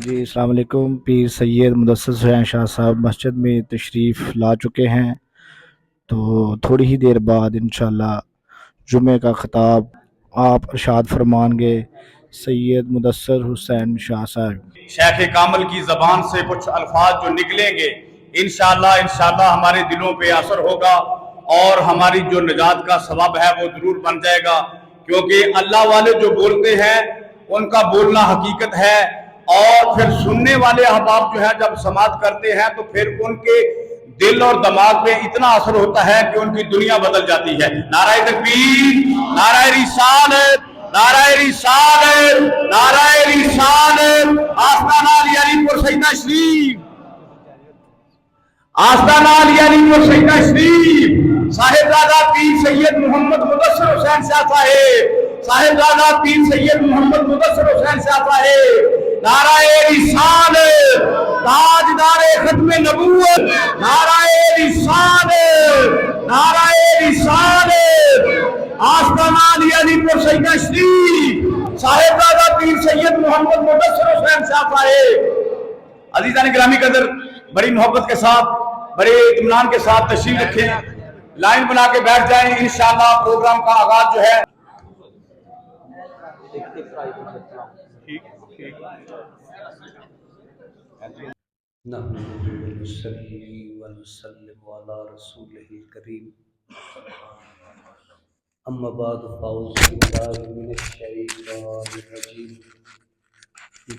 جی السلام علیکم۔ پیر سید مدثر حسین شاہ صاحب مسجد میں تشریف لا چکے ہیں، تو تھوڑی ہی دیر بعد انشاءاللہ جمعے کا خطاب آپ ارشاد فرمان گے سید مدثر حسین شاہ صاحب۔ شیخ کامل کی زبان سے کچھ الفاظ جو نکلیں گے انشاءاللہ ہمارے دلوں پہ اثر ہوگا اور ہماری جو نجات کا سبب ہے وہ ضرور بن جائے گا، کیونکہ اللہ والے جو بولتے ہیں ان کا بولنا حقیقت ہے، اور پھر سننے والے احباب جو ہیں جب سماعت کرتے ہیں تو پھر ان کے دل اور دماغ پہ اتنا اثر ہوتا ہے کہ ان کی دنیا بدل جاتی ہے۔ نعرہ تکبیر، نعرہ رسالت، نعرہ رسالت، نعرہ رسالت۔ آستانہ علی علی پور سیدہ شریف، آستانہ علی علی پور سیدہ شریف، صاحبزادہ پیر سید محمد مدثر حسین شاہ صاحب، صاحبزادہ پیر سید محمد مدثر حسین شاہ صاحب، نعرہ رسالت، تاجدار ختم نبوت، نعرہ رسالت، نعرہ رسالت۔ آستانہ علی علی پور سیدہ شریف، صاحبزادہ پیر سید محمد مدثر حسین شاہ صاحب۔ عزیزان گرامی قدر، بڑی محبت کے ساتھ، بڑے اطمینان کے ساتھ تشریف رکھیں، لائن بنا کے بیٹھ جائیں۔ انشاءاللہ پروگرام کا آغاز جو ہے نحمده ونصلي ونسلم على رسوله الكريم اما بعد فاعوذ بالله من الشيطان الرجيم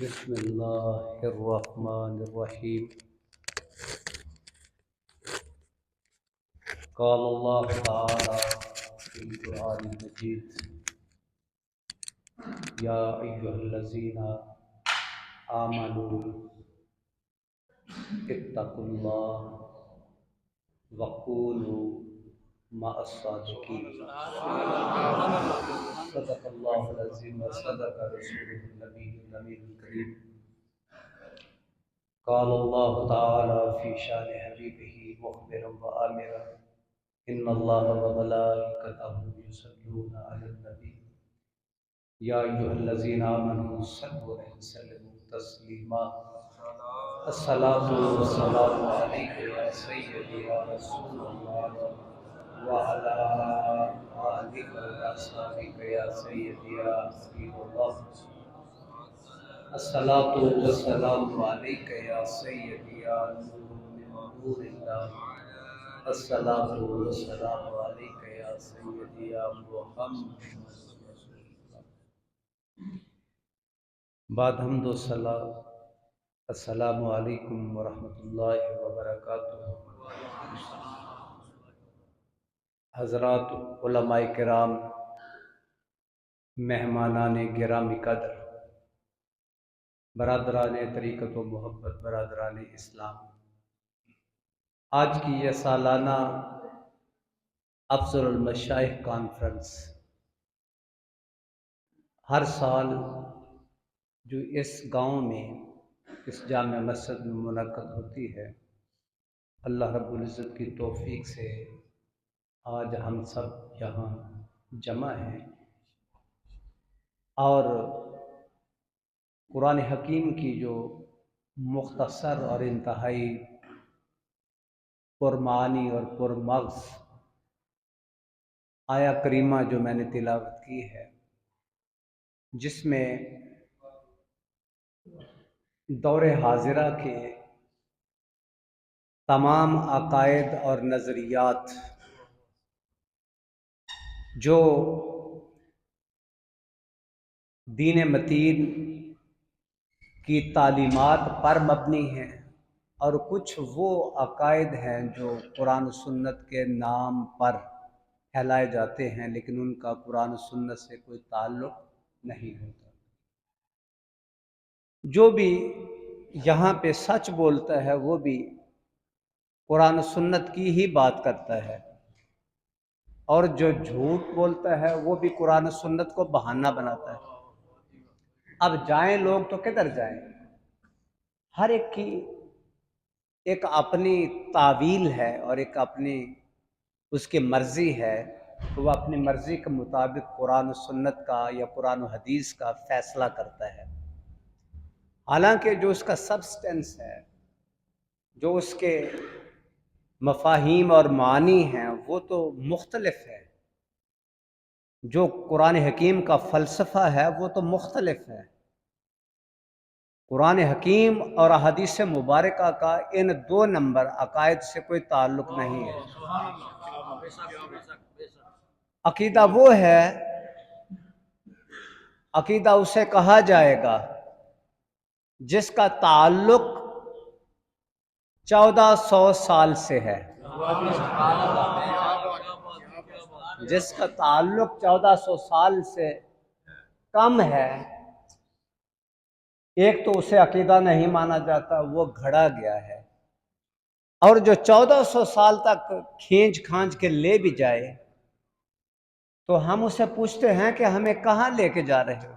بسم الله الرحمن الرحيم قال الله تعالى في القرآن المجيد يا أيها الذين آمنوا اتقوا الله وكونوا مع الصادقين صدق الله العظيم وصدق رسوله النبي الأمين الكريم قال الله تعالى في شان حبيبه مخبرا وآمرا إن الله وملائكته يصلون على النبي يا أيها الذين آمنوا صلوا عليه وسلموا تسليما الصلاة والسلام عليك يا سيدي يا رسول الله وعلى آلك وأصحابك يا سيدي يا حبيب الله الصلاة والسلام عليك يا سيدي يا نور من نور الله الصلاة والسلام عليك يا سيدي يا محمد بعد حمد و صلاة السلام علیکم ورحمۃ اللہ وبرکاتہ۔ حضرات علماء کرام، مہمانان گرامی قدر، برادران طریقت و محبت، برادران اسلام، آج کی یہ سالانہ افضل المشائخ کانفرنس ہر سال جو اس گاؤں میں اس جامع مسجد میں منعقد ہوتی ہے، اللہ رب العزت کی توفیق سے آج ہم سب یہاں جمع ہیں اور قرآن حکیم کی جو مختصر اور انتہائی پرمعانی اور پرمغز آیا کریمہ جو میں نے تلاوت کی ہے، جس میں دور حاضرہ کے تمام عقائد اور نظریات جو دین متین کی تعلیمات پر مبنی ہیں، اور کچھ وہ عقائد ہیں جو قرآن و سنت کے نام پر پھیلائے جاتے ہیں لیکن ان کا قرآن و سنت سے کوئی تعلق نہیں ہوتا۔ جو بھی یہاں پہ سچ بولتا ہے وہ بھی قرآن و سنت کی ہی بات کرتا ہے، اور جو جھوٹ بولتا ہے وہ بھی قرآن و سنت کو بہانہ بناتا ہے۔ اب جائیں لوگ تو کدھر جائیں؟ ہر ایک کی ایک اپنی تعویل ہے اور ایک اپنی اس کی مرضی ہے، تو وہ اپنی مرضی کے مطابق قرآن و سنت کا یا قرآن و حدیث کا فیصلہ کرتا ہے۔ حالانکہ جو اس کا سبسٹنس ہے، جو اس کے مفاہیم اور معانی ہیں وہ تو مختلف ہے، جو قرآن حکیم کا فلسفہ ہے وہ تو مختلف ہے۔ قرآن حکیم اور احادیث مبارکہ کا ان 2 نمبر عقائد سے کوئی تعلق نہیں ہے۔ عقیدہ وہ ہے، عقیدہ اسے کہا جائے گا جس کا تعلق 1400 سال سے ہے، جس کا تعلق 1400 سال سے کم ہے، ایک تو اسے عقیدہ نہیں مانا جاتا، وہ گھڑا گیا ہے، اور جو 1400 سال تک کھینچ کھانچ کے لے بھی جائے تو ہم اسے پوچھتے ہیں کہ ہمیں کہاں لے کے جا رہے ہو؟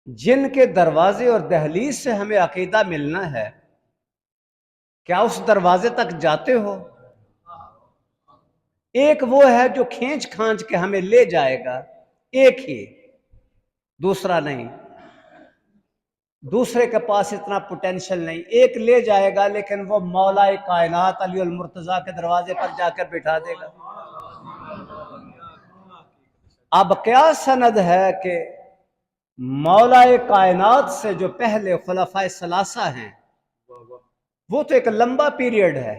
جن کے دروازے اور دہلیز سے ہمیں عقیدہ ملنا ہے، کیا اس دروازے تک جاتے ہو؟ ایک وہ ہے جو کھینچ کھانچ کے ہمیں لے جائے گا، ایک ہی، دوسرا نہیں، دوسرے کے پاس اتنا پوٹینشل نہیں، ایک لے جائے گا لیکن وہ مولا کائنات علی المرتضیٰ کے دروازے پر جا کر بٹھا دے گا۔ اب کیا سند ہے کہ مولا کائنات سے جو پہلے خلفائے ثلاثہ ہیں وہ تو ایک لمبا پیریڈ ہے،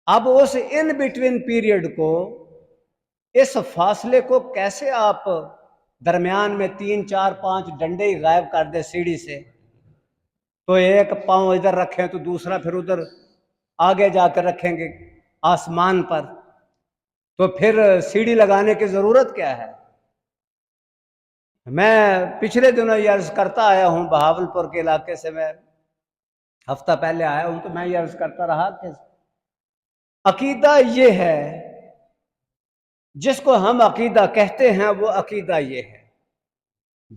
اب اس ان بٹوین پیریڈ کو، اس فاصلے کو کیسے آپ درمیان میں 3 4 5 ڈنڈے ہی غائب کر دے سیڑھی سے، تو ایک پاؤں ادھر رکھیں تو دوسرا پھر ادھر آگے جا کر رکھیں گے آسمان پر، تو پھر سیڑھی لگانے کی ضرورت کیا ہے؟ میں پچھلے دنوں یہ عرض کرتا آیا ہوں، بہاولپور کے علاقے سے میں ہفتہ پہلے آیا ہوں، تو میں یہ عرض کرتا رہا کہ عقیدہ یہ ہے، جس کو ہم عقیدہ کہتے ہیں وہ عقیدہ یہ ہے،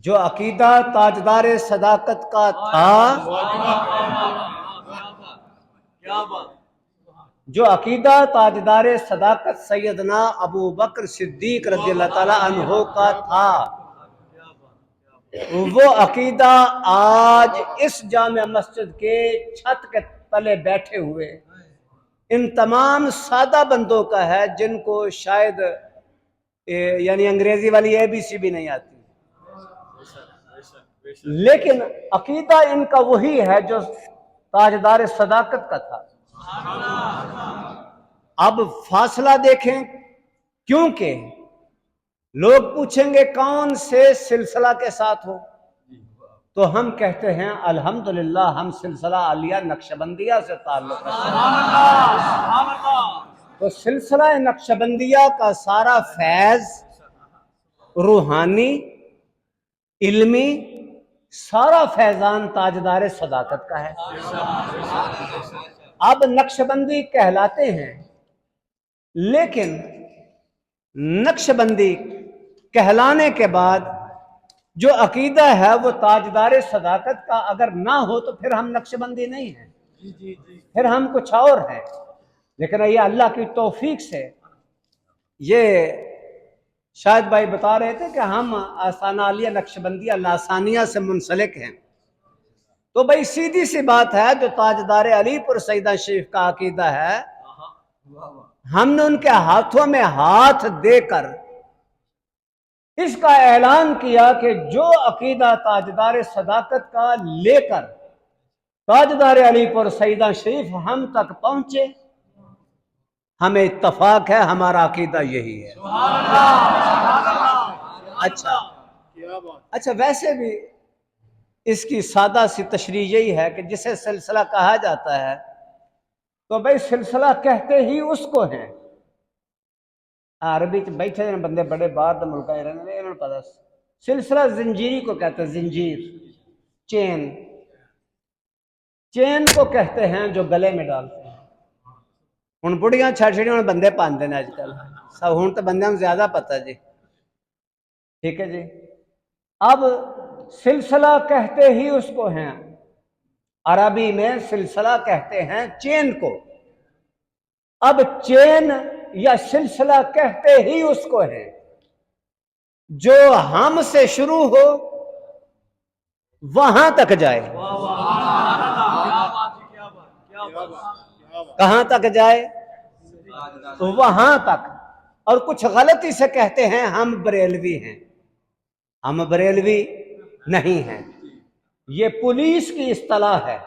جو عقیدہ تاجدار صداقت کا تھا، جو عقیدہ تاجدار صداقت سیدنا ابو بکر صدیق رضی اللہ تعالی عنہ کا تھا، وہ عقیدہ آج اس جامع مسجد کے چھت کے تلے بیٹھے ہوئے ان تمام سادہ بندوں کا ہے، جن کو شاید یعنی انگریزی والی ABC بھی نہیں آتی، لیکن عقیدہ ان کا وہی ہے جو تاجدار صداقت کا تھا۔ اب فاصلہ دیکھیں، کیونکہ لوگ پوچھیں گے کون سے سلسلہ کے ساتھ ہو، تو ہم کہتے ہیں الحمدللہ ہم سلسلہ عالیہ نقشبندیہ سے تعلق رکھتے ہیں۔ تو سلسلہ نقشبندیہ کا سارا فیض روحانی، علمی، سارا فیضان تاجدار صداقت کا ہے۔ اب نقشبندی کہلاتے ہیں، لیکن نقشبندی کہلانے کے بعد جو عقیدہ ہے وہ تاجدار صداقت کا اگر نہ ہو تو پھر ہم نقشبندی نہیں ہیں، پھر ہم کچھ اور ہیں۔ لیکن یہ اللہ کی توفیق سے، یہ شاید بھائی بتا رہے تھے کہ ہم آستانہ عالیہ نقشبندیہ لاسانیہ سے منسلک ہیں، تو بھائی سیدھی سی بات ہے، جو تاجدار علی پور سیدہ شریف کا عقیدہ ہے، ہم نے ان کے ہاتھوں میں ہاتھ دے کر اس کا اعلان کیا کہ جو عقیدہ تاجدار صداقت کا لے کر تاجدار علی پور سیدہ شریف ہم تک پہنچے، ہمیں اتفاق ہے، ہمارا عقیدہ یہی ہے۔ اچھا ویسے بھی اس کی سادہ سی تشریح یہی ہے کہ جسے سلسلہ کہا جاتا ہے تو بھائی سلسلہ کہتے ہی اس کو ہیں۔ عربی بیٹھے ہیں بندے بڑے باہر دا ملکہ رہنے، انہوں نے پتا سلسلہ زنجیری کو کہتے ہیں، زنجیر، چین، چین کو کہتے ہیں جو گلے میں ڈالتے ہیں۔ ہن بڑیاں چھڑ چھڑی ہن بندے پاندے نے اج کل، سب ہن تو بندیاں نوں زیادہ پتہ جی، ٹھیک ہے جی۔ اب سلسلہ کہتے ہی اس کو ہیں، عربی میں سلسلہ کہتے ہیں چین کو۔ اب چین یا سلسلہ کہتے ہی اس کو ہے جو ہم سے شروع ہو वहां तक जाए। कहां तक जाए? वहां तक। और कुछ गलती से कहते हैं हम बरेलवी हैं। हम बरेलवी नहीं हैं, ये पुलिस की इस्तिलाह है।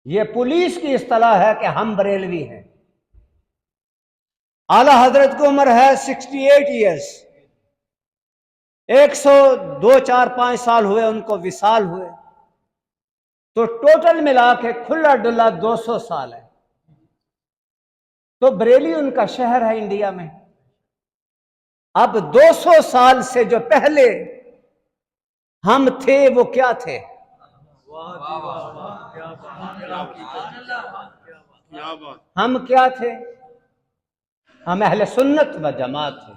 ये पुलिस की इस्तिलाह है कि हम बरेलवी हैं। आला हजरत की उम्र है 68 ईयर्स। 102, 4, 5 साल हुए उनको विसाल हुए, तो टोटल मिला के खुला डुल्ला 200 साल है। तो बरेली उनका शहर है इंडिया में। अब 200 साल से जो पहले हम थे वो क्या थे? हम क्या थे? हम अहले सुन्नत व जमात थे।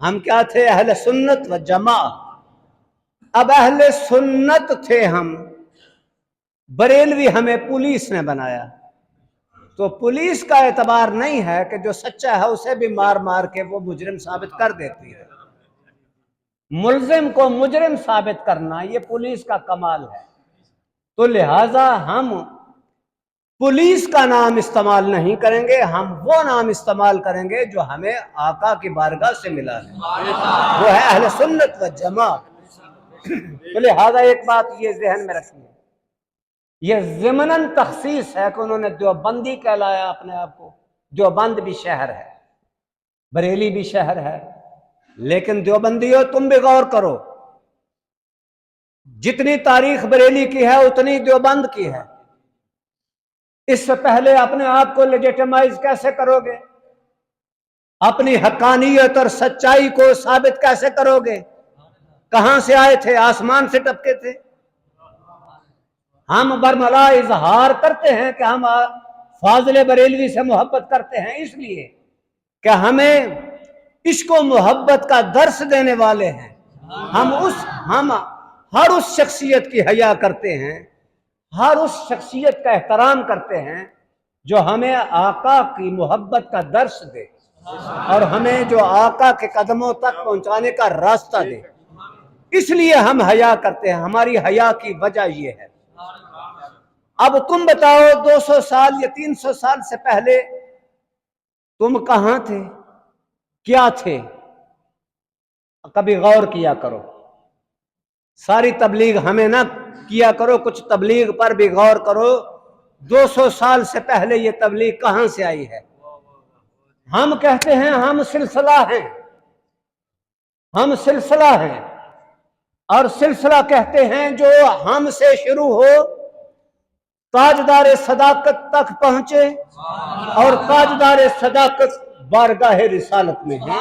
हम क्या थे? अहले सुन्नत व जमात। अब अहले सुन्नत थे हम, बरेलवी हमें पुलिस ने बनाया। तो पुलिस का एतबार नहीं है कि जो सच्चा है उसे भी मार मार के वो मुजरिम साबित कर देती है। मुलजिम को मुजरिम साबित करना ये पुलिस का कमाल है। तो लिहाजा हम पुलिस का नाम इस्तेमाल नहीं करेंगे, हम वो नाम इस्तेमाल करेंगे जो हमें आका की बारगाह से मिला है, वो है अहले सुन्नत व जमात। तो लिहाजा एक बात ये जहन में रखिए, ये ज़िमनन तखसीस है कि उन्होंने देवबंदी कहलाया अपने आप को। देवबंद भी शहर है, बरेली भी शहर है, लेकिन देवबंदियों तुम भी गौर करो, जितनी तारीख बरेली की है उतनी देवबंद की है। इससे पहले अपने आप को लेजिटिमाइज कैसे करोगे? अपनी हकानियत और सच्चाई को साबित कैसे करोगे? कहां से आए थे? आसमान से टपके थे? हम बरमला इजहार करते हैं कि हम फाजिल बरेलवी से मोहब्बत करते हैं, इसलिए कि हमें इश्क व मोहब्बत का दर्स देने वाले हैं। हम हर उस शख्सियत की हया करते हैं, हर उस शख्सियत का एहतराम करते हैं जो हमें आका की मोहब्बत का दर्स दे और हमें जो आका के कदमों तक पहुंचाने का रास्ता दे। इसलिए हम हया करते हैं। हमारी हया की वजह यह है। अब तुम बताओ 200 साल या 300 साल से पहले तुम कहां थे, क्या थे? कभी गौर किया करो। सारी तबलीग हमें ना किया करो, कुछ तबलीग पर भी गौर करो। 200 साल से पहले ये तबलीग कहां से आई है? हम कहते हैं हम सिलसिला हैं, हम सिलसिला हैं, और सिलसिला कहते हैं जो हमसे शुरू हो, ताजदार सदाकत तक पहुंचे और ताजदार सदाकत बारगाह रिसालत में है।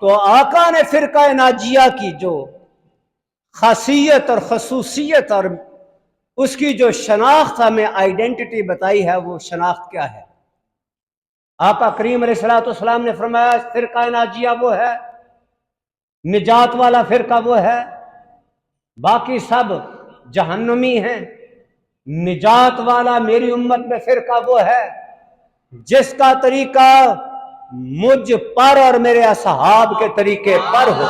तो आका ने फिरका नाजिया की जो खासियत और खसूसियत और उसकी जो शनाख्त हमें आइडेंटिटी बताई है, वो शनाख्त क्या है? आका करीम अलैहिस्सलाम ने फरमाया फिरका नाजिया वो है, निजात वाला फिरका वो है, बाकी सब जहन्नुमी हैं। निजात वाला मेरी उम्मत में फिरका वो है जिसका तरीका मुझ पर और मेरे असहाब के तरीके पर हो।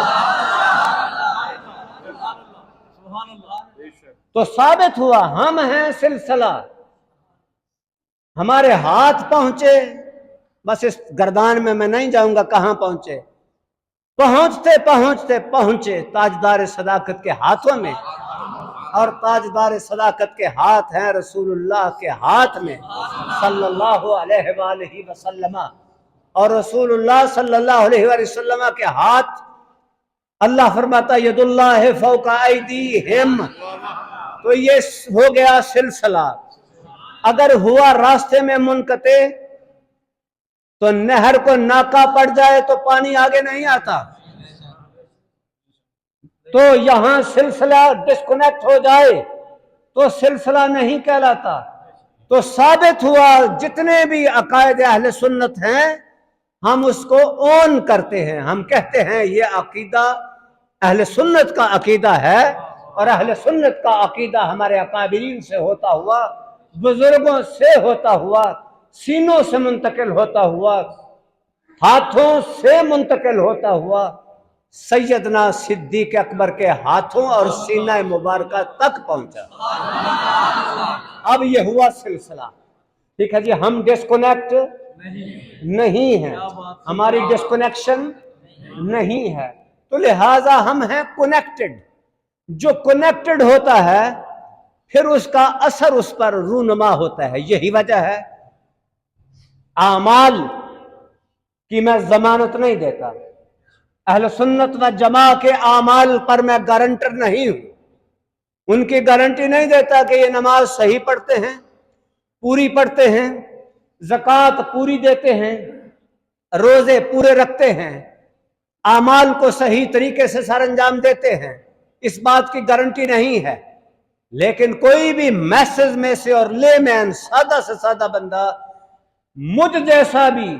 तो साबित हुआ हम हैं सिलसिला। हमारे हाथ पहुंचे, बस इस गर्दान में मैं नहीं जाऊंगा कहां पहुंचे, पहुंचते पहुंचते पहुंचे ताजदार सदाकत के हाथों में, और ताजदार सदाकत के हाथ हैं रसूलुल्लाह के हाथ में सल्लल्लाहु अलैहि वसल्लम। और रसूलुल्लाह सल्लल्लाहु अलैहि वसल्लम के हाथ, अल्लाह फरमाता यदुल्लाह फौका ऐदीहिम, तो ये हो गया सिलसिला। अगर हुआ रास्ते में मुनकते तो नहर को नाका पड़ जाए तो पानी आगे नहीं आता, तो यहां सिलसिला डिस्कनेक्ट हो जाए तो सिलसिला नहीं कहलाता। तो साबित हुआ जितने भी अकायद अहले सुन्नत हैं हम उसको ओन करते हैं, हम कहते हैं ये अकीदा अहले सुन्नत का अकीदा है, और अहले सुन्नत का अकीदा हमारे अकाबिरीन से होता हुआ, बुजुर्गों से होता हुआ, सीनों से मुंतकिल होता हुआ, हाथों से मुंतकिल होता हुआ सैयदना सिद्दीक अकबर के हाथों और सीना मुबारक तक पहुंचा। अब ये हुआ सिलसिला। ठीक है जी, हम डिस्कनेक्ट नहीं है, हमारी डिस्कनेक्शन नहीं है, तो लिहाजा हम हैं कनेक्टेड। जो कनेक्टेड होता है फिर उसका असर उस पर रूनुमा होता है। यही वजह है आमाल की मैं जमानत नहीं देता, अहले सुन्नत व जमा के आमाल पर मैं गारंटर नहीं हूं, उनकी गारंटी नहीं देता कि ये नमाज सही पढ़ते हैं, पूरी पढ़ते हैं, ज़कात पूरी देते हैं, रोजे पूरे रखते हैं, आमाल को सही तरीके से सर अंजाम देते हैं, इस बात की गारंटी नहीं है। लेकिन कोई भी मैसेज में से और लेमैन सादा से सादा बंदा मुझ जैसा भी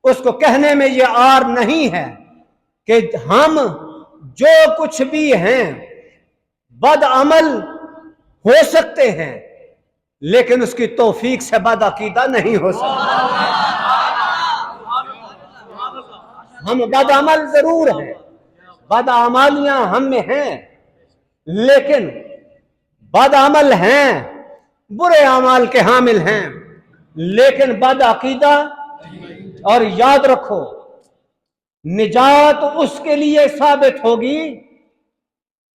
उसको कहने में ये आर नहीं है कि हम जो कुछ भी हैं बद अमल हो सकते हैं, लेकिन उसकी तौफीक से बद अकीदा नहीं हो सकता। हम बद अमल जरूर हैं, बद अमालियां हम में हैं, लेकिन बद अमल हैं, बुरे अमाल के हामिल हैं, लेकिन बद अकीदा। और याद रखो, निजात उसके लिए साबित होगी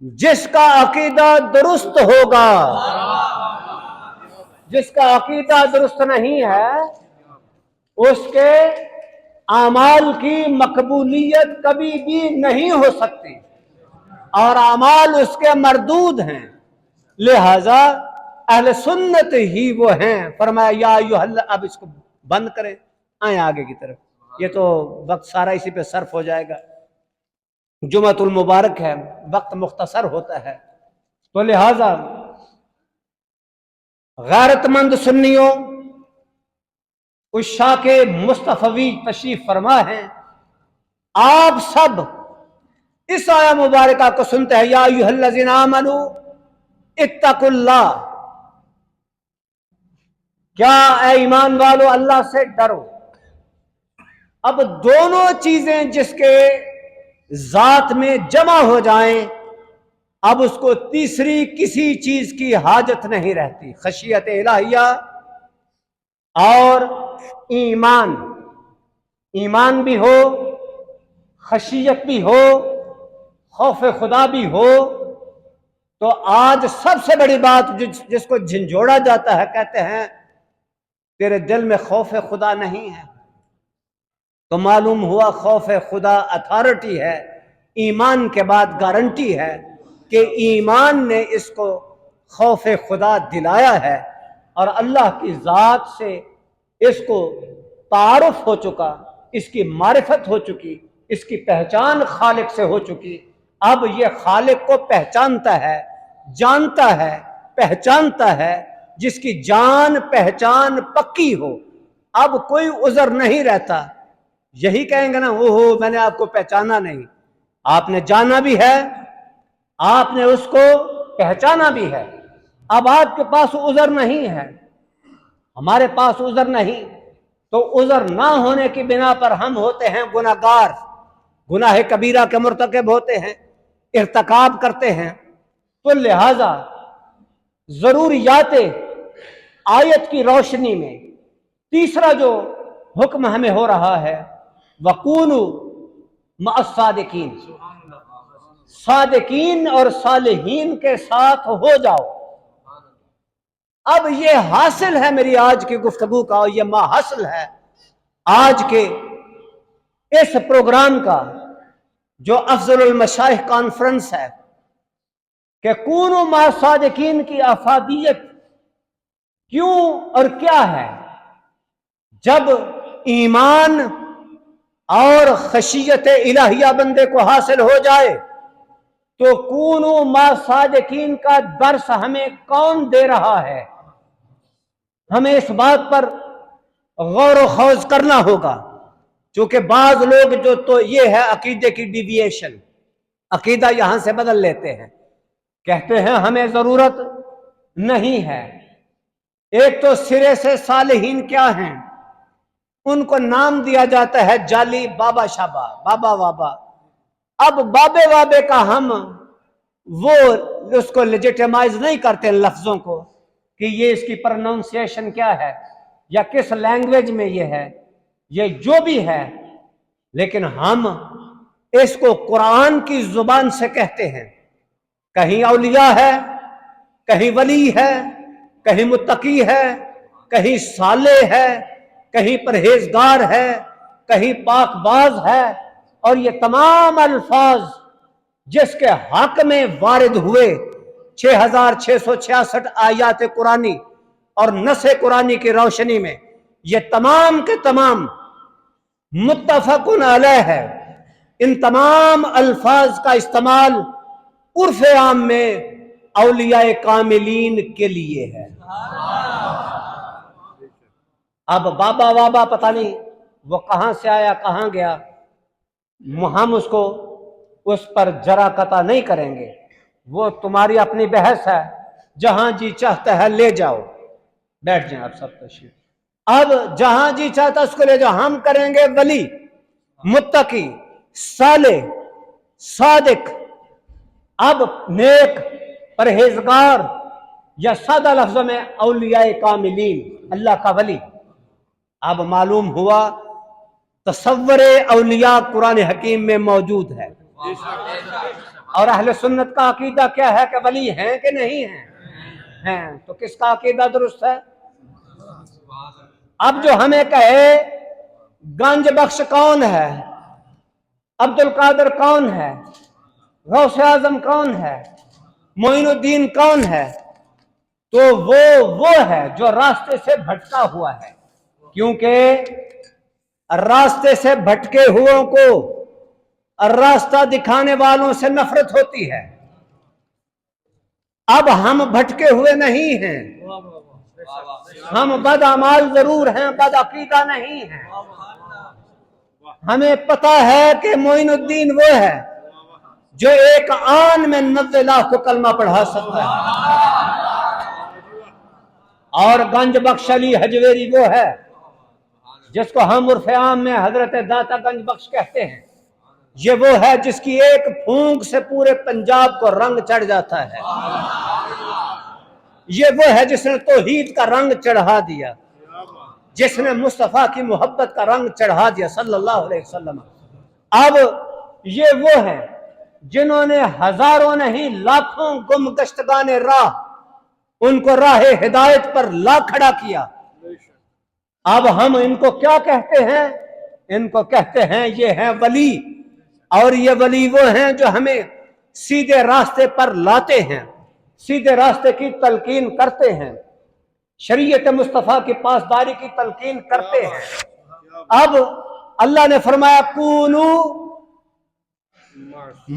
जिसका अकीदा दुरुस्त होगा। जिसका अकीदा दुरुस्त नहीं है उसके आमाल की मकबूलियत कभी भी नहीं हो सकती, और आमाल उसके मरदूद हैं। लिहाजा अहले सुन्नत ही वो हैं। फरमाया या अय्युहल, अब इसको बंद करें, आए आगे की तरफ, ये तो वक्त सारा इसी पे सर्फ हो जाएगा। जुमातुल मुबारक है, वक्त मुख्तसर होता है, तो लिहाजा गैरतमंद सुन्नियों, उशाके मुस्तफवी तशरीफ फरमा है, आप सब इस आया मुबारका को सुनते हैं, या अय्युहल्लज़ीना आमनू इत्तकुल्लाह, क्या ऐ ईमान वालो अल्लाह से डरो। अब दोनों चीजें जिसके जात में जमा हो जाएं, अब उसको तीसरी किसी चीज की हाजत नहीं रहती। खशियत इलाहिया और ईमान, ईमान भी हो, खशियत भी हो, खौफ खुदा भी हो। तो आज सबसे बड़ी बात जिसको झंझोड़ा जाता है, कहते हैं तेरे दिल में खौफ खुदा नहीं है, तो मालूम हुआ खौफ खुदा अथॉरिटी है, ईमान के बाद गारंटी है कि ईमान ने इसको खौफ खुदा दिलाया है, और अल्लाह की ज़ात से इसको तारुफ हो चुका, इसकी मारिफत हो चुकी, इसकी पहचान खालिक से हो चुकी। अब ये खालिक को पहचानता है, जानता है, पहचानता है, जिसकी जान पहचान पक्की हो। अब कोई उज़र नहीं रहता। यही कहेंगे ना, ओहो मैंने आपको पहचाना नहीं। आपने जाना भी है, आपने उसको पहचाना भी है। अब आपके पास उज़र नहीं है, हमारे पास उज़र नहीं, तो उज़र ना होने की बिना पर हम होते हैं गुनाहगार, गुनाह कबीरा के मुर्तकिब होते हैं, इर्तकाब करते हैं। तो लिहाजा ज़रूरियाते आयत की रोशनी में तीसरा जो हुक्म हमें हो रहा है, वकूनु मअस्सादिकीन, सादिकीन और सालिहीन के साथ हो जाओ। अब ये हासिल है मेरी आज की गुफ्तगू का, और ये माहासिल है आज के इस प्रोग्राम का जो अफजलुल मशाइख कॉन्फ्रेंस है, कि कूनु मा सादिकीन की अफादियत क्यों और क्या है। जब ईमान और खशियत इलाहिया बंदे को हासिल हो जाए, तो कूनु मा सादिकीन का दर्स हमें कौन दे रहा है, हमें इस बात पर गौर व खौज करना होगा। चूंकि बाज लोग जो, तो ये है अकीदे की डिविएशन, अकीदा यहां से बदल लेते हैं, कहते हैं हमें जरूरत नहीं है। एक तो सिरे से सालिहीन क्या हैं, उनको नाम दिया जाता है जाली बाबा शाबा, बाबा वाबा। अब बाबे वाबे का हम वो उसको लेजिटिमाइज नहीं करते लफ्जों को कि ये इसकी प्रोनाउंसिएशन क्या है या किस लैंग्वेज में ये है, ये जो भी है, लेकिन हम इसको कुरान की जुबान से कहते हैं। कहीं औलिया है, कहीं वली है, कहीं मुत्तकी है, कहीं साले है, कहीं परहेजगार है, कहीं पाकबाज है। और ये तमाम अल्फाज जिसके हक में वारिद हुए 6666 आयात कुरानी और नसे कुरानी की रोशनी में, ये तमाम के तमाम मुत्तफकुन अलैह है। इन तमाम अल्फाज का इस्तेमाल उर्फ आम में औलिया कामिलीन के लिए है। अब बाबा वाबा पता नहीं वो कहां से आया कहां गया, हम उसको उस पर जरा कता नहीं करेंगे, वो तुम्हारी अपनी बहस है, जहां जी चाहता है ले जाओ, बैठ जाए आप सब तशरीफ। अब जहां जी चाहता उसको ले जाओ। हम करेंगे वली, मुत्तकी, साले, सादिक, अब नेक, परहेजगार, या सादा लफ्जों में औलिया कामिलीन, अल्लाह का वली। अब मालूम हुआ तसव्वुर औलिया कुरान हकीम में मौजूद है। और अहले सुन्नत का अकीदा क्या है कि वली हैं कि नहीं हैं? तो किसका अकीदा दुरुस्त है? अब जो हमें कहे गंज बख्श कौन है, अब्दुल कादिर कौन है, गौसे आजम कौन है, मोइनुद्दीन कौन है, तो वो है जो रास्ते से भटका हुआ है। क्योंकि रास्ते से भटके हुओं को रास्ता दिखाने वालों से नफरत होती है। अब हम भटके हुए नहीं हैं, हम बदअमाल जरूर हैं, बदअकीदा नहीं हैं। हमें पता है कि मोइनुद्दीन वो है जो एक आन में 90 लाख को कलमा पढ़ा सकता है, और गंज बख्श अली हजवेरी वो है जिसको हम उर्फ आम में हजरत दाता गंज बख्श कहते हैं। ये वो है जिसकी एक फूंक से पूरे पंजाब को रंग चढ़ जाता है। ये वो है जिसने तौहीद का रंग चढ़ा दिया, जिसने मुस्तफा की मोहब्बत का रंग चढ़ा दिया सल्लल्लाहु अलैहि वसल्लम। अब ये वो है जिन्होंने हजारों नहीं लाखों गुम गश्तगाने राह उनको राह हिदायत पर ला खड़ा किया। अब हम इनको क्या कहते हैं? इनको कहते हैं ये हैं वली, और ये वली वो हैं जो हमें सीधे रास्ते पर लाते हैं, सीधे रास्ते की तलकीन करते हैं, शरीयत मुस्तफा की पासदारी की तलकीन करते हैं। अब अल्लाह ने फरमाया कूनू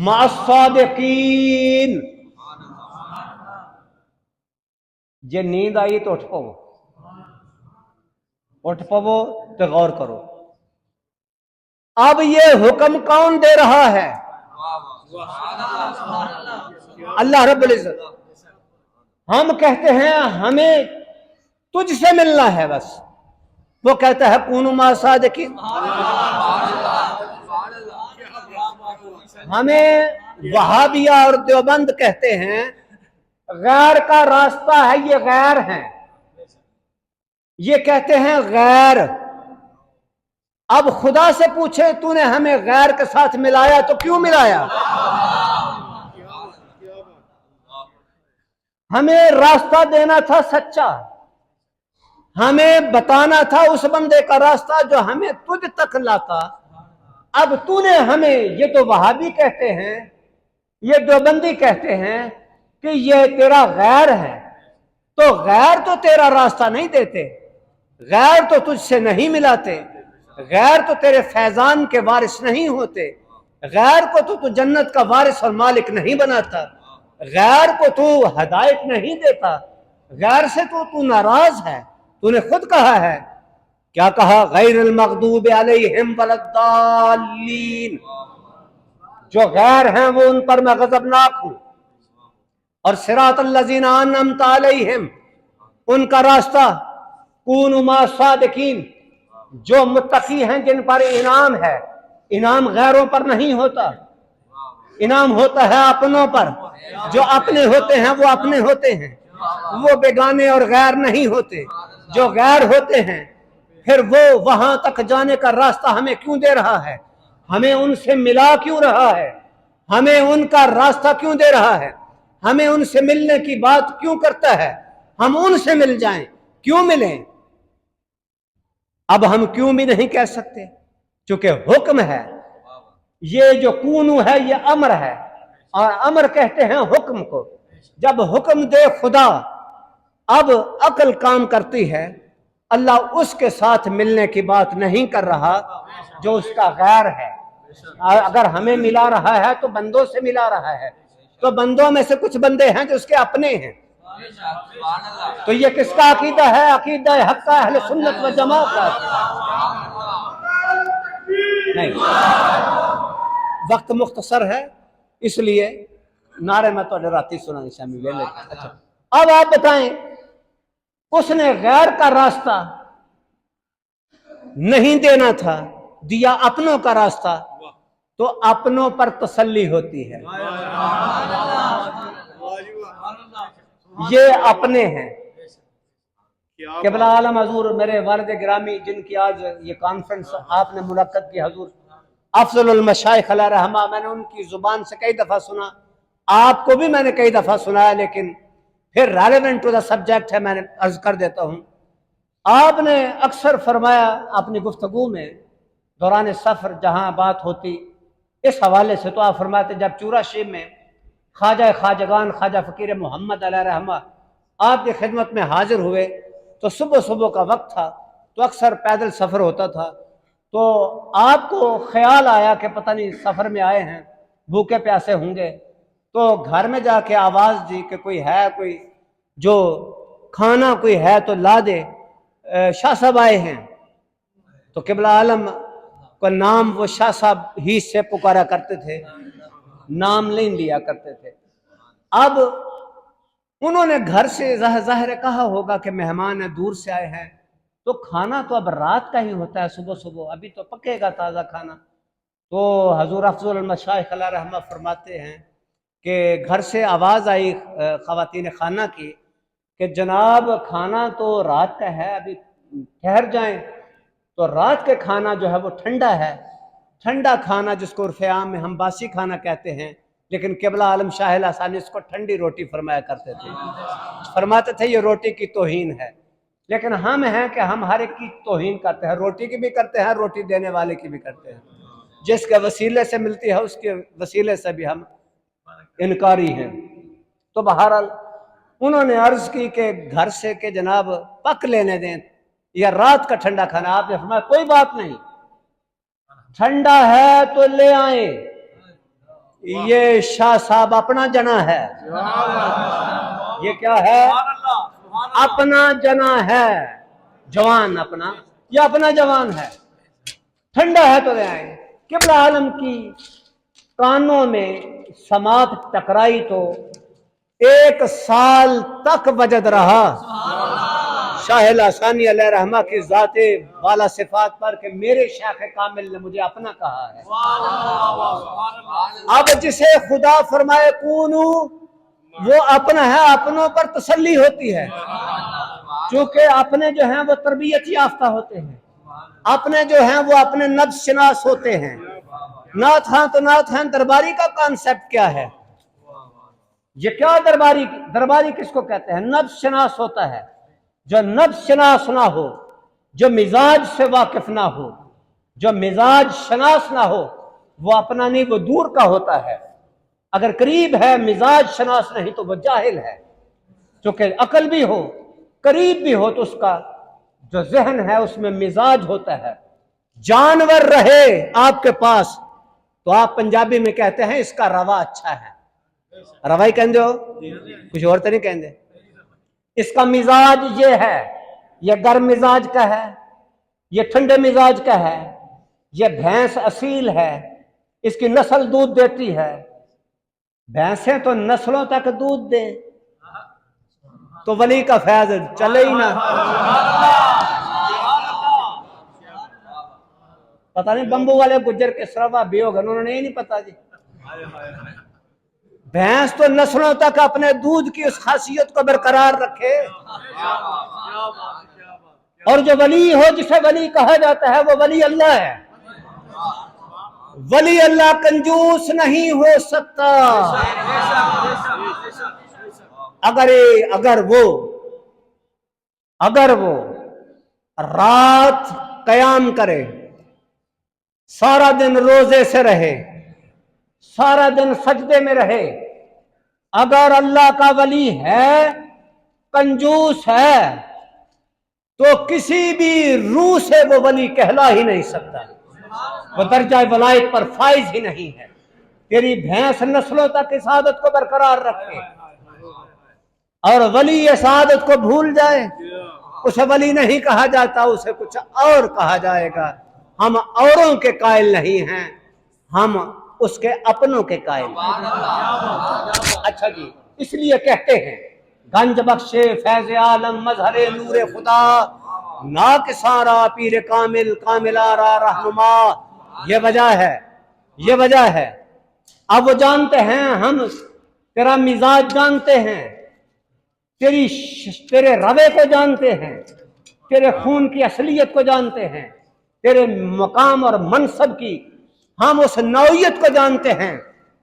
मास्सादिकीन। जे नींद आई तो उठ पवो, उठ पवो तो गौर करो। अब ये हुक्म कौन दे रहा है? अल्लाह रब्बुल इज्जत। हम कहते हैं हमें तुझसे मिलना है बस, वो कहता है कूनू मा सादिकीन। हमें वहाबिया और देवबंद कहते हैं गैर का रास्ता है, ये गैर है, ये कहते हैं गैर। अब खुदा से पूछे तूने हमें गैर के साथ मिलाया तो क्यों मिलाया? हमें रास्ता देना था सच्चा, हमें बताना था उस बंदे का रास्ता जो हमें तुझ तक लाता। अब तूने हमें, ये तो वहाबी कहते हैं, ये देवबंदी कहते हैं कि ये तेरा गैर है, तो गैर तो तेरा रास्ता नहीं देते, गैर तो तुझसे नहीं मिलाते, गैर तो तेरे फैजान के वारिस नहीं होते, गैर को तो तू जन्नत का वारिस और मालिक नहीं बनाता, गैर को तू हदायत नहीं देता, गैर से तो तू नाराज है। तूने खुद कहा है क्या कहा, गैरुल मग़दूबि अलैहिम वलद्दाल्लीन, जो गैर हैं वो उन पर मैं गजबनाक हूं, और सिरातल लज़ीना अनअमता अलैहिम, उनका रास्ता कूनु मा सादिकीन, जो मुत्तकी हैं जिन पर इनाम है। इनाम गैरों पर नहीं होता, इनाम होता है अपनों पर। जो अपने होते हैं वो अपने होते हैं, वो बेगाने और गैर नहीं होते। जो गैर होते हैं फिर वो वहां तक जाने का रास्ता हमें क्यों दे रहा है, हमें उनसे मिला क्यों रहा है, हमें उनका रास्ता क्यों दे रहा है, हमें उनसे मिलने की बात क्यों करता है। हम उनसे मिल जाएं, क्यों मिलें? अब हम क्यों भी नहीं कह सकते, क्योंकि हुक्म है। ये जो कूनू है ये अमर है, और अमर कहते हैं हुक्म को। जब हुक्म दे खुदा, अब अकल काम करती है। अल्लाह उसके साथ मिलने की बात नहीं कर रहा जो उसका गैर है। अगर हमें मिला रहा है तो बंदों से मिला रहा है, तो बंदों में से कुछ बंदे हैं जो उसके अपने हैं। तो ये किसका अकीदा है? अकीदा हक्का अहले सुन्नत व जमात का नहीं। वक्त मुख्तसर है, इसलिए नारे में तो राती सुना शामी वेले। अच्छा, अब आप बताएं, उसने गैर का रास्ता नहीं देना था, दिया अपनों का रास्ता, तो अपनों पर तसल्ली होती है। ये अपने हैं। क़िबला आलम हजूर मेरे वालिद गिरामी, जिनकी आज ये कॉन्फ्रेंस आपने मुनक्कद की, हजूर अफजलुल मशाइख अलैहि रहमा, मैंने उनकी जुबान से कई दफा सुना, आपको भी मैंने कई दफा सुनाया, लेकिन फिर रेलेवेंट टू द सब्जेक्ट है, मैंने अर्ज कर देता हूं। आपने अक्सर फरमाया अपनी गुफ्तगू में दौरान सफर जहां बात होती इस हवाले से, तो आप फरमाते जब चूरा शेब में ख्वाजा ख्वाजगान ख्वाजा फ़कीर मोहम्मद अलैहि रहमा आपकी खिदमत में हाजिर हुए, तो सुबह सुबह का वक्त था, तो अक्सर पैदल सफ़र होता था, तो आपको ख्याल आया कि पता नहीं सफ़र में आए हैं, भूखे प्यासे होंगे, तो घर में जाके आवाज़ दी कि कोई है, कोई जो खाना कोई है तो ला दे, शाह साहब आए हैं। तो क़िबला आलम का नाम वो शाह साहब ही से पुकारा करते थे, नाम नहीं लिया करते थे। अब उन्होंने घर से ज़ाहिर कहा होगा कि मेहमान है, दूर से आए हैं, तो खाना तो अब रात का ही होता है, सुबह सुबह अभी तो पकेगा ताज़ा खाना। तो हजूर अफज़लुल मशाइख अलैहि रहमा फरमाते हैं कि घर से आवाज़ आई ख़वातीन खाना की कि जनाब खाना तो रात का है, अभी ठहर जाएं। तो रात के खाना जो है वो ठंडा है, ठंडा खाना जिसको उर्फ़े आम में हम बासी खाना कहते हैं, लेकिन क़िबला आलम शाह आसानी इसको ठंडी रोटी फरमाया करते थे। फरमाते थे ये रोटी की तौहीन है, लेकिन हम हैं कि हम हर एक की तौहीन करते हैं, रोटी की भी करते हैं, रोटी देने वाले की भी करते हैं। जिसके वसीले से मिलती है उसके वसीले से भी हम इनकारी हैं। तो बहरहाल उन्होंने अर्ज की कि घर से कि जनाब पक लेने दें या रात का ठंडा खाना। आपने फरमाया कोई बात नहीं, ठंडा है तो ले आए, ये शाह साहब अपना जना है। ये क्या है? अपना जना है, जवान अपना, ये अपना जवान है, ठंडा है तो ले आए। क़िबला आलम की कानों में समात टकराई तो 1 साल तक वजद रहा शाह लासानी अलैहि रहमा की ज़ाते वाला सिफात पर कि मेरे शाख कामिल ने मुझे अपना कहा है। अब जिसे खुदा फरमाए कूनू, वो अपना है, अपनों पर तसल्ली होती है, क्योंकि अपने जो हैं वो तरबियत याफ्ता होते हैं, अपने जो हैं वो अपने नफ्स शनास होते हैं। नाथ खां तो नाथ खां, दरबारी का कॉन्सेप्ट क्या है? ये क्या दरबारी? दरबारी किसको कहते हैं? नफ्स शनास होता है। जो नफ्स शनास ना हो, जो मिजाज से वाकिफ ना हो, जो मिजाज शनास ना हो, वो अपना नहीं, वो दूर का होता है। अगर करीब है, मिजाज शनास नहीं, तो वो जाहिल है। क्योंकि अकल भी हो, करीब भी हो, तो उसका जो जहन है उसमें मिजाज होता है। जानवर रहे आपके पास तो आप पंजाबी में कहते हैं इसका रवा अच्छा है, रवा ही कहते हो, कुछ और तो नहीं कहते। इसका मिजाज ये है, ये गर्म मिजाज का है, ये ठंडे मिजाज का है, ये भैंस असील है, इसकी नस्ल दूध देती है। भैंसें तो नस्लों तक दूध दें तो वली का फैज चले ही ना। पता नहीं बंबू वाले गुज्जर के सरवा भी होगा, उन्होंने ही नहीं पता जी। भैंस तो नस्लों तक अपने दूध की उस खासियत को बरकरार रखे। और जो वली हो, जिसे वली कहा जाता है, वो वली अल्लाह है। वली अल्लाह कंजूस नहीं हो सकता। अगर वो रात कयाम करे, सारा दिन रोजे से रहे, सारा दिन सजदे में रहे, अगर अल्लाह का वली है, कंजूस है, तो किसी भी रूह से वो वली कहला ही नहीं सकता। वो दर्जा वलायत पर फाइज ही नहीं है। तेरी भैंस नस्लों तक इस आदत को बरकरार रखे और वली इस आदत को भूल जाए, उसे वली नहीं कहा जाता, उसे कुछ और कहा जाएगा। हम औरों के कायल नहीं हैं, हम उसके अपनों के कायल। अच्छा जी, इसलिए कहते हैं गंज बख्शे फैज आलम मजहरे नूरे खुदा, ना कि सारा पीर कामिल कामिलारा रहनुमा। ये वजह है। अब वो जानते हैं, हम तेरा मिजाज जानते हैं, तेरे रवे को जानते हैं, तेरे खून की असलियत को जानते हैं, तेरे मकाम और मनसब की हम उस नौयत को जानते हैं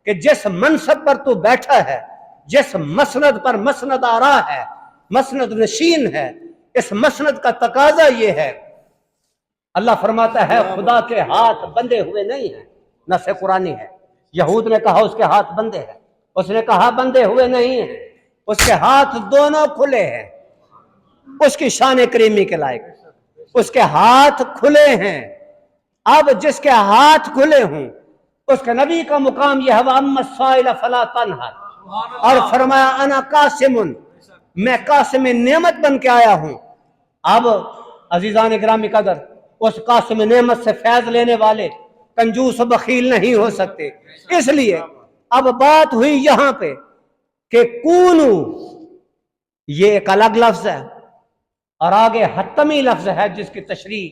कि जिस मनसब पर तू बैठा है, जिस मसनद पर मसनद आ रहा है, मसनद नशीन है, इस मसनद का तकाजा ये है। अल्लाह फरमाता है खुदा के हाथ बंधे हुए नहीं है, नस्से कुरानी है। यहूद ने कहा उसके हाथ बंधे हैं, उसने कहा बंधे हुए नहीं है, उसके हाथ दोनों खुले हैं। उसकी शान करीमी के लायक उसके हाथ खुले हैं। अब जिसके हाथ खुले हों, उसके नबी का मुकाम यह है, अम्मा साइल फला तनहर, और फरमाया अना कासिमुन, मैं कासिम नेमत बन के आया हूं। अब अजीजान ग्रामी कदर, उस कासिम नेमत से फैज लेने वाले कंजूस बखील नहीं हो सकते। इसलिए अब बात हुई यहां पे कि कूनू ये एक अलग लफ्ज है और आगे हत्तमी लफ्ज है जिसकी तशरीह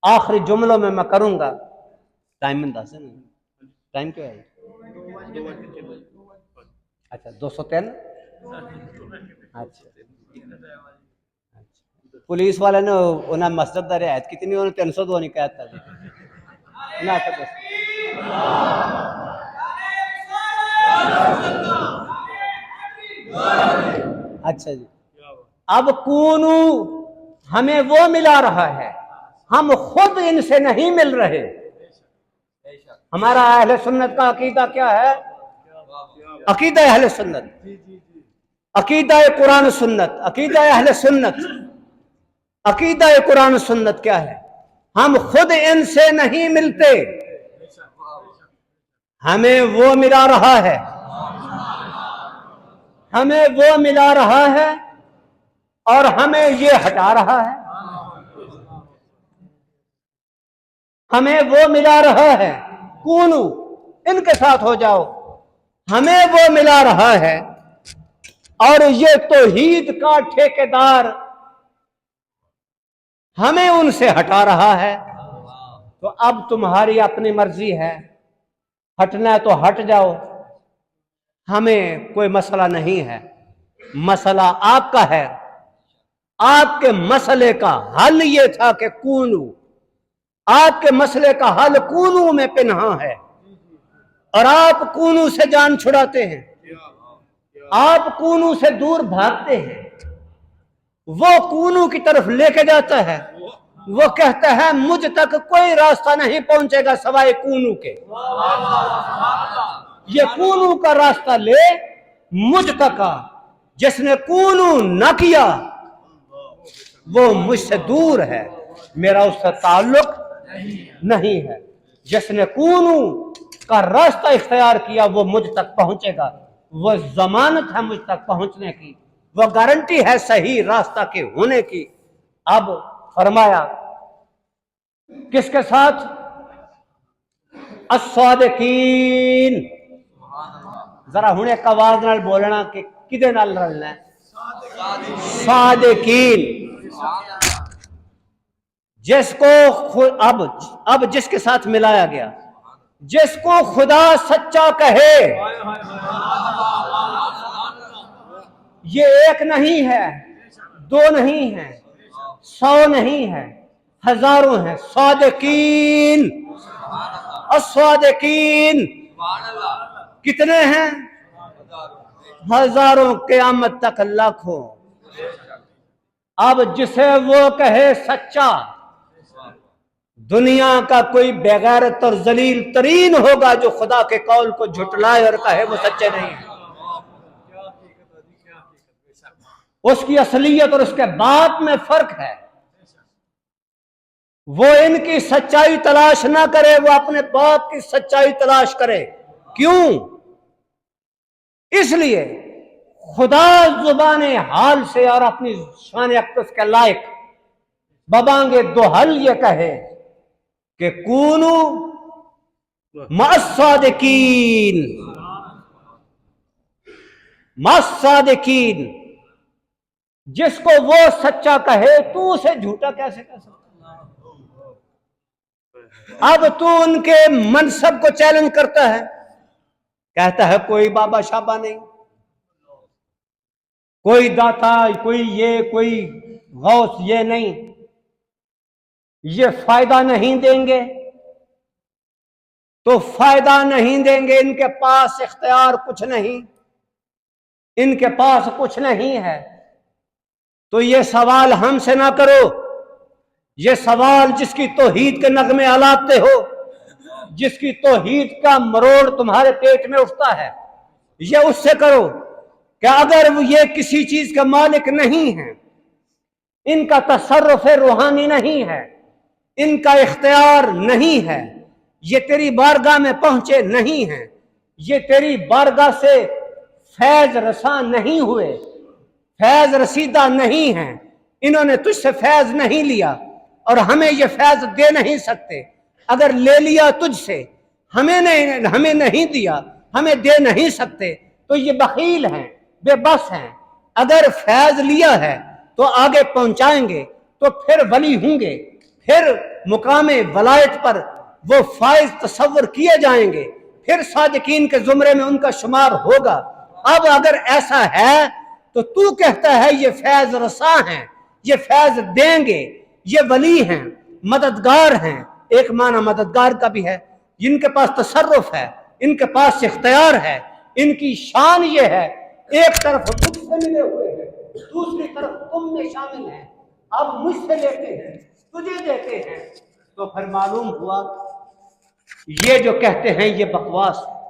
आखिरी जुमलों में मैं करूंगा। टाइम टाइम क्या है? अच्छा 203। अच्छा पुलिस वाले ने उन्हें मस्जिद दा रियायत कितनी, उन्हें 302 नहीं कहता ना। अच्छा जी, अब कूनू हमें वो मिला रहा है, हम खुद इनसे नहीं मिल रहे। हमारा अहले सुन्नत का अकीदा क्या है? अकीदा अहले सुन्नत, अकीदा कुरान सुन्नत, अकीदा अहले सुन्नत, अकीदा कुरान सुन्नत क्या है? हम खुद इनसे नहीं मिलते, हमें वो मिला रहा है, हमें वो मिला रहा है और हमें ये हटा रहा है। हमें वो मिला रहा है, कूनू इनके साथ हो जाओ, हमें वो मिला रहा है और ये तौहीद का ठेकेदार हमें उनसे हटा रहा है। तो अब तुम्हारी अपनी मर्जी है, हटना है तो हट जाओ, हमें कोई मसला नहीं है। मसला आपका है, आपके मसले का हल ये था कि कूनू, आपके मसले का हल कूनू में पिन्हा है और आप कूनू से जान छुड़ाते हैं, आप कूनू से दूर भागते हैं। वो कूनू की तरफ लेके जाता है, वो कहता है मुझ तक कोई रास्ता नहीं पहुंचेगा सवाए कूनू के। ये कूनू का रास्ता ले मुझ तक आ, जिसने कूनू न किया वो मुझसे दूर है, मेरा उससे ताल्लुक नहीं है। जिसने कूनू का रास्ता इख्तियार किया वो मुझ तक पहुंचेगा, वो जमानत है मुझ तक पहुंचने की, वो गारंटी है सही रास्ता के होने की। अब फरमाया किसके साथ? अस्सादिकीन। जरा हुण एक आवाज नाल बोलना कि किदे नाल रलना है? सादिकीन। जिसको अब जिसके साथ मिलाया गया, जिसको खुदा सच्चा कहे, ये एक नहीं है, दो नहीं है, 100 नहीं है, हजारों हैं। सादिकीन, अस्सादिकीन कितने हैं? हजारों, क़यामत तक लाखों। अब जिसे वो कहे सच्चा, दुनिया का कोई बेगैरत और जलील तरीन होगा जो खुदा के कौल को झुटलाए और कहे वो सच्चे नहीं है। उसकी असलियत और उसके बात में फर्क है। वो इनकी सच्चाई तलाश ना करे, वो अपने बाप की सच्चाई तलाश करे। क्यों? इसलिए खुदा जुबाने हाल से और अपनी शान अक़दस के लायक बबांगे दोहल ये कहे कि कूनू मस्सादिकीन, मस्सादिकीन। जिसको वो सच्चा कहे, तू उसे झूठा कैसे कह सकता? अब तू उनके मनसब को चैलेंज करता है, कहता है कोई बाबा शाबा नहीं, कोई दाता, कोई ये, कोई गौस ये नहीं, ये फायदा नहीं देंगे। तो फायदा नहीं देंगे, इनके पास इख्तियार कुछ नहीं, इनके पास कुछ नहीं है। तो ये सवाल हमसे ना करो, ये सवाल जिसकी तौहीद के नगमे आलापते हो, जिसकी तौहीद का मरोड़ तुम्हारे पेट में उठता है, ये उससे करो कि अगर ये किसी चीज का मालिक नहीं है, इनका तसर्रुफ रूहानी नहीं है, इनका इख्तियार नहीं है, ये तेरी बारगाह में पहुंचे नहीं हैं, ये तेरी बारगाह से फैज रसा नहीं हुए, फैज रसीदा नहीं है, इन्होंने तुझसे फैज नहीं लिया और हमें ये फैज दे नहीं सकते। अगर ले लिया तुझसे, हमें नहीं दिया, हमें दे नहीं सकते, तो ये बखील हैं, बेबस हैं। अगर फैज लिया है तो आगे पहुंचाएंगे, तो फिर वली होंगे, फिर मुकामे वलायत पर वो फाइज तस्वर किए जाएंगे, फिर सादिकीन के जुमरे में उनका शुमार होगा। अब अगर ऐसा है तो तू कहता है ये फैज रसा हैं, ये फैज देंगे, ये वली हैं, मददगार हैं। एक माना मददगार का भी है, जिनके पास तसर्रुफ है, इनके पास इख्तियार है, इनकी शान ये है, एक तरफ मुझसे मिले हुए हैं, दूसरी तरफ तुम में शामिल हैं। अब मुझसे लेते हैं, तुझे देते हैं, तो फिर मालूम हुआ ये जो कहते हैं ये बकवास है।